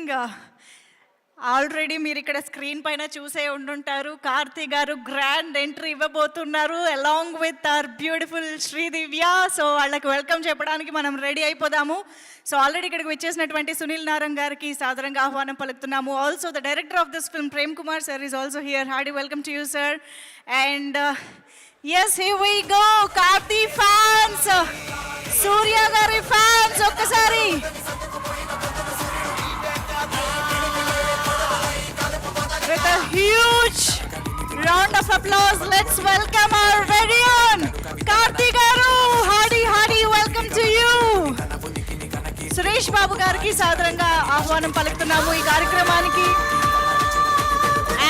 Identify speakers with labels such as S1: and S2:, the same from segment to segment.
S1: Thing already మీరు ఇక్కడ screen పైన చూసే ఉండుంటారు. కార్తీ గారు గ్రాండ్ ఎంట్రీ ఇవ్వబోతున్నారు along with our beautiful Sridivya. So వాళ్ళకి వెల్కమ్ చెప్పడానికి మనం రెడీ అయిపోదాము. సో ఆల్రెడీ ఇక్కడికి వచ్చేసినటువంటి సునీల్ నారంగ్ గారికి సాదరంగా ఆహ్వానం పలుకుతున్నాము. Also the director of this film Prem Kumar sir is also here. Hearty welcome to you sir. And as here we go. Karthi fans, Surya గారి ఫ్యాన్స్ ఒక్కసారి with a huge round of applause, let's welcome our very own Karthi garu. Hardy welcome to you. Suresh Babu గారికి సాదరంగా ఆహ్వానం పలుకుతున్నాము ఈ కార్యక్రమానికి.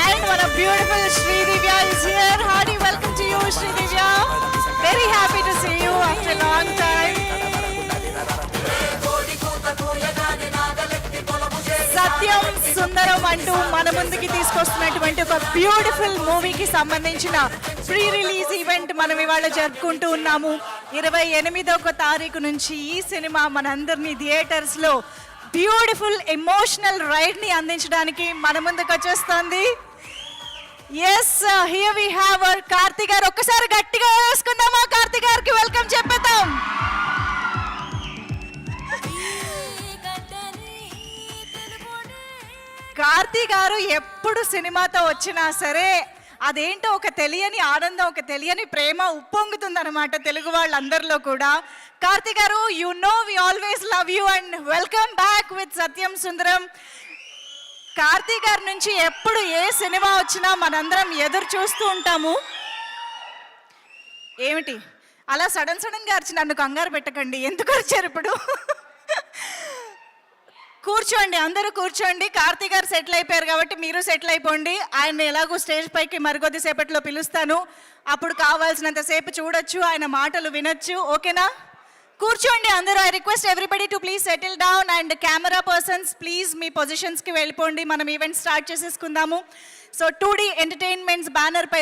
S1: And one of beautiful Sridivya is here. Hardy welcome to you Sridivya. Very happy to see you after a long time. సత్యం సుందరం అంటూ మన ముందుకి తీసుకొస్తున్నటువంటి ఒక beautiful మూవీకి సంబంధించిన ప్రీ రిలీజ్ ఈవెంట్ మనం ఇవాళ జరుపుకుంటూ ఉన్నాము. 28వ తారీఖు నుంచి ఈ సినిమా మనందరినీ థియేటర్స్లో బ్యూటిఫుల్ ఎమోషనల్ రైడ్ని అందించడానికి మన ముందుకు వచ్చేస్తుంది. Yes here we have our Karthi garu. ఒక్కసారి గట్టిగా వేసుకుందామా? కార్తీ గారికి వెల్కమ్ చెప్పేద్దాం. కార్తీ గారు ఎప్పుడు సినిమాతో వచ్చినా సరే అదేంటో ఒక తెలియని ఆనందం, ఒక తెలియని ప్రేమ ఉప్పొంగుతుందన్నమాట తెలుగు వాళ్ళందరిలో కూడా. కార్తీ గారు, you know we always love you and welcome back with Satyam Sundaram. Karthi గారి నుంచి ఎప్పుడు ఏ సినిమా వచ్చినా మనందరం ఎదురు చూస్తూ ఉంటాము. ఏమిటి అలా సడన్గా అరిచి నన్ను కంగారు పెట్టకండి. ఎందుకు వచ్చారు ఇప్పుడు? కూర్చోండి, అందరూ కూర్చోండి. కార్తీ గారు సెటిల్ అయిపోయారు కాబట్టి మీరు సెటిల్ అయిపోండి. ఆయన ఎలాగో స్టేజ్ పైకి మరికొద్ది సేపట్లో పిలుస్తాను. అప్పుడు కావాల్సినంత సేపు చూడొచ్చు, ఆయన మాటలు వినొచ్చు. ఓకేనా? కూర్చోండి అందరూ. I request everybody to please settle down and camera persons please మీ పొజిషన్స్కి వెళ్ళిపోండి. మనం ఈవెంట్ స్టార్ట్ చేసేసుకుందాము. సో 2D ఎంటర్టైన్మెంట్స్ బ్యానర్ పై